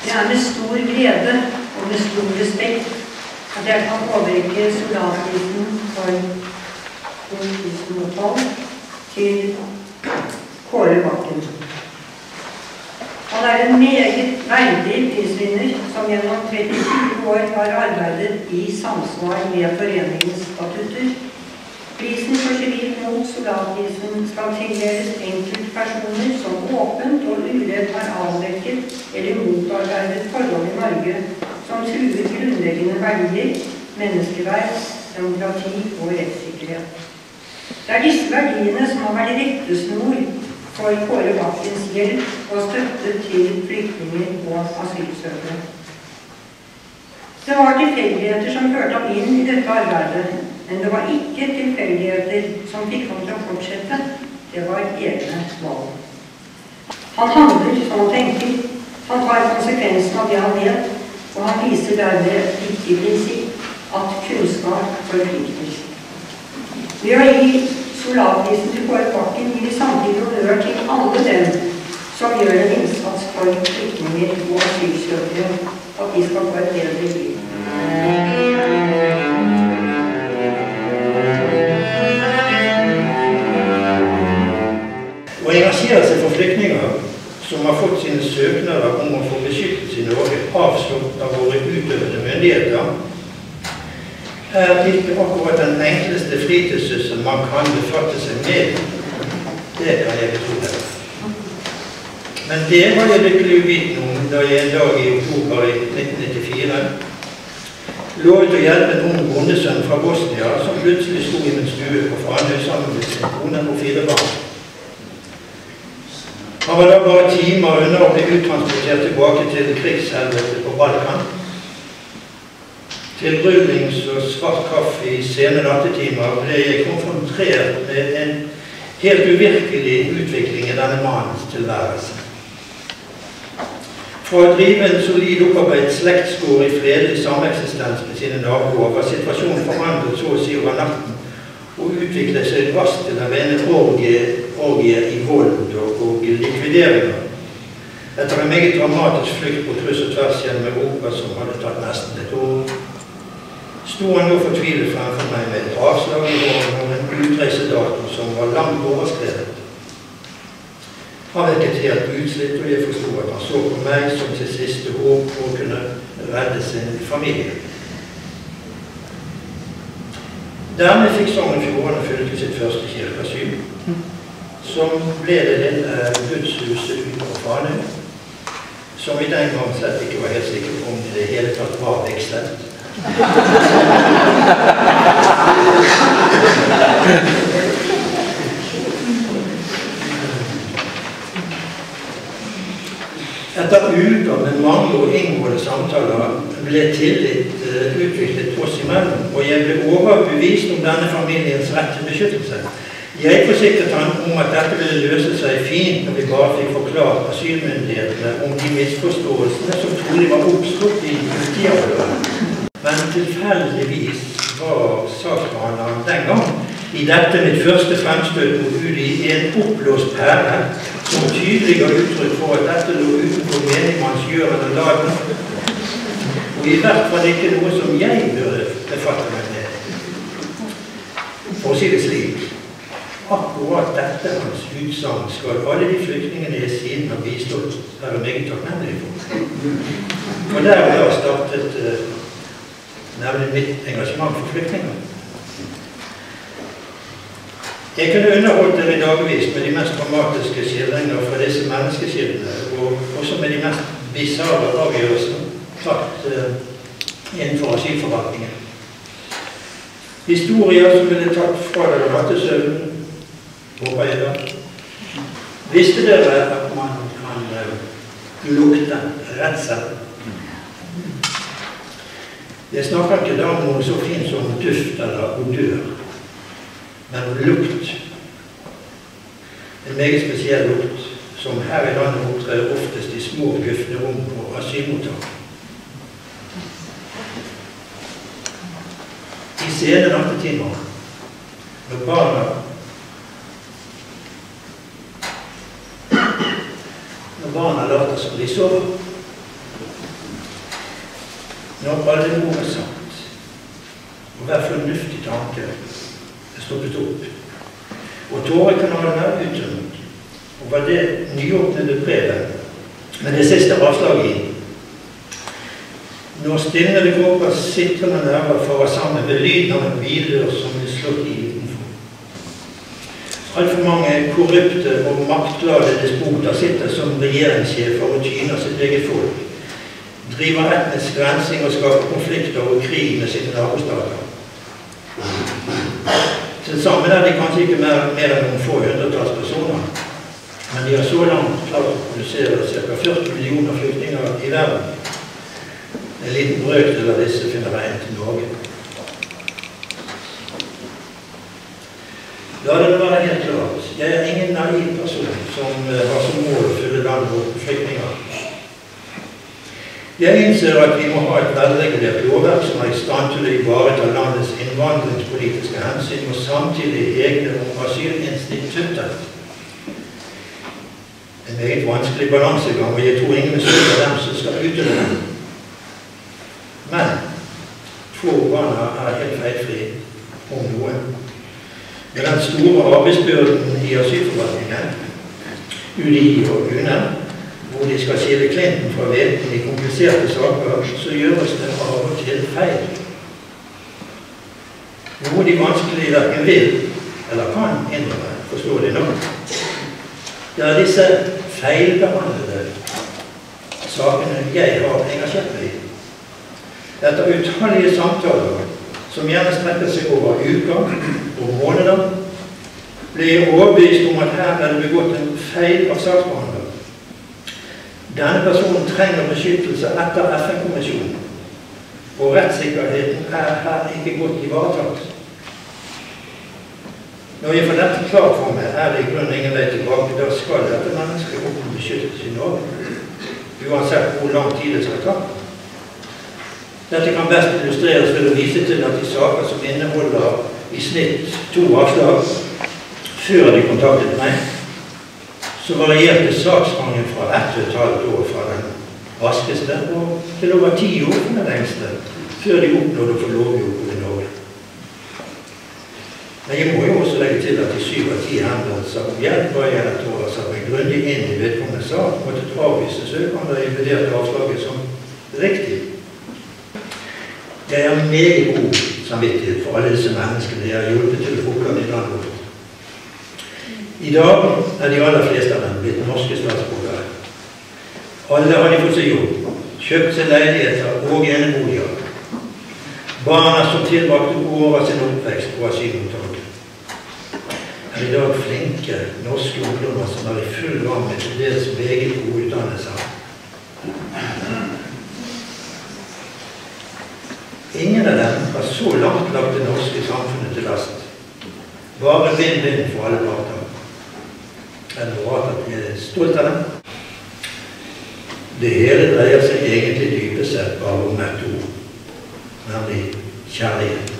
Det med stor glede og med stor respekt at jeg kan overrekke soldatprisen for 2012 til Kåre Bakken. Han en meget verdig prisvinner som gjennom 34 år har arbeidet i samsvar med foreningens statutter. Prisen for sivilt mot soldatprisen skal tildeles enkeltpersoner som åpent og uredd har avdekket eller motarbeidet forhold i Norge som truer grunnleggende verdier, menneskeverd, demokrati og rettssikkerhet. Det disse verdiene som har vært rettesnor for Kåre Bakkens hjelp og støtte til flyktninger og asylsøkere. Det var tilfeldigheter som førte ham inn i dette arbeidet, men det var ikke tilfeldigheter som fikk ham til å fortsette. Det var egne valg. Han handler som han tenker, han tar konsekvensen av det han vet, og han viser dermed et viktig prinsipp, at kunnskap forplikter. Ved å gi soldatprisen til Kåre Bakken gir vi samtidig honnør til alle dem som gjør en innsats for flyktninger og asylsøkere, at de skal få et bedre liv. Å engasjere seg for flyktninger som har fått sine søknader om å få beskyttelse i Norge avslått av våre utøvende myndigheter, ikke akkurat den enkleste fritidssyssel man kan befatte seg med. Det kan jeg betro det. Men det var jeg lykkelig uvitende om da jeg en dag i oktober i 1994 lovet å hjelpe en ung bondesønn fra Bosnia som plutselig sto i min stue på Franøy sammen med sin kone og 4 barn. Han var da bare timer unna å bli uttransportert tilbake til krigshelvete på Balkan. Til rullings og svart kaffe i sene nattetimer ble jeg konfrontert med en helt uvirkelig utvikling i denne mannens tilværelse. Fra å drive en solid opparbeidet slektsgård i fredelig sameksistens med sine naboer var situasjonen forandret så å si over natten og utviklet seg raskt til å være en orgie i vold og likvideringer. Etter en meget dramatisk flukt på kryss og tvers gjennom Europa som hadde tatt nesten et år, sto han nå fortvilet fremfor meg med et avslag i hånden om en utreisedato som var langt overskredet. Han virket helt utslitt, og jeg forstod at han så på meg som til siste håp for å kunne redde sin familie. Dermed fikk Sogn og Fjordane fylke sitt første kirkeasyl, som ble det lille gudshuset utenfor Franøy, som vi den gang slett ikke var helt sikre på om det hele tatt var vekslet. Etter uker med mange og inngående samtaler ble tillit utviklet oss imellom, og jeg ble overbevist om denne familiens rett til beskyttelse. Jeg forsikret han om at dette ville løse seg fint når vi bare fikk forklart asylmyndighetene om de misforståelsene som trolig var oppstått i politiavhøret. Men tilfeldigvis var saksbehandleren den gang i dette mitt første fremstøt mot UDI en oppblåst perle som tydelig ga uttrykk for at dette lå utenfor menigmannsgjøren og laden, og i hvert fall ikke noe som jeg burde befatte meg med. For å si det slik, akkurat dette hans utsagn skal alle de flyktningene jeg siden har bistått være meget takknemlige for. Og der har jeg startet nemlig mitt engasjement for flyktninger. Jeg kunne underholdt dere i dagvis med de mest dramatiske skildringer fra disse menneskeskildene, og også med de mest bizarre avgjørelsene tatt innenfor asylforvaltningen. Historier som ville tatt fra dere nattesøvnen, håper jeg da. Visste dere at man kan lukte redsel? Jeg snakker ikke da om noe så fint som duft eller odør, men lukt. En meget spesiell lukt, som her i landet opptrer oftest i små gufne rom på asylmottak. I sene nattetimer, når barna later som de sover, Når alle ord er sagt, og hver fornuftig tanke er stoppet opp, og tårekanalen er uttømt, og var det nyåpnede brevet, men det siste avslaget i. Når stinnede kåper sitrende nerver farer sammen ved lyden av en bildør som er slått i utenfor. Alt for mange korrupte og maktglade despoter sitter som regjeringssjefer og tyner sitt eget folk, driver etnisk rensing og skaper konflikter og krig med sine nabostater. Til sammen er de kanskje ikke mer enn noen få hundretalls personer, men de har så langt klart å produsere ca. 40 millioner flyktninger i verden. En liten brøkdel av disse finner veien til Norge. La det være helt klart, jeg er ingen naiv person som har som mål å fylle landet vårt med flyktninger. Jeg innser at vi må ha et velregulert lovverk som er i stand til å ivareta landets innvandringspolitiske hensyn og samtidig egne asylinstitutter. En meget vanskelig balansegang, og jeg tror ingen besøker dem som skal utøve dem. Men få barna er helt feilfri om noe. Med den store arbeidsbyrden i asylforvaltningen, UDI og UNE, hvor de skal skille Clinton fra veten i kompliserte saker, så gjøres det av og til feil. Noe de vanskelig hverken vil eller kan innrømme, forstår de nok. Det er disse feilbehandlede sakene jeg har engasjert meg i. Etter utallige samtaler, som gjerne strekker seg over uker og måneder, ble jeg overbevist om at her er det begått en feil av saksbehandler. Denne personen trenger beskyttelse etter FN-konvensjonen, og rettssikkerheten er her ikke godt ivaretatt. Når jeg får dette klart for meg, er det i grunnen ingen vei tilbake. Da skal dette mennesket opp beskyttes i Norge, uansett hvor lang tid det skal ta. Dette kan best illustreres ved å vise til at de saker som inneholder i snitt 2 avslag før de kontaktet meg, så varierte saksgangen fra 1,5 år fra den raskeste og til over 10 år fra den lengste, før de oppnådde å få lovlig opphold i Norge. Men jeg må jo også legge til at i 7 av 10 hendelser om hjelp var jeg etter å ha satt meg grundig inn i vedkommende sak, måtte avvise søkeren da jeg vurderte avslaget som riktig. Jeg har meget god samvittighet for alle disse menneskene jeg har hjulpet til å få oppgave i landet vårt. I dag er de aller fleste av dem blitt norske statsborgere. Alle har de fått seg jobb, kjøpt seg leiligheter og eneboliger. Barna som tilbrakte år av sin oppvekst på asylmottak. Er i dag flinke norske ungdommer som er i full gang med til dels meget gode utdannelser. Ingen av dem har så langt lagt det norske samfunnet til last. Bare vinn-vinn for alle parter. Er det rart at jeg er stolt av dem? Det hele dreier seg egentlig dypest sett bare om et ord, nemlig kjærlighet.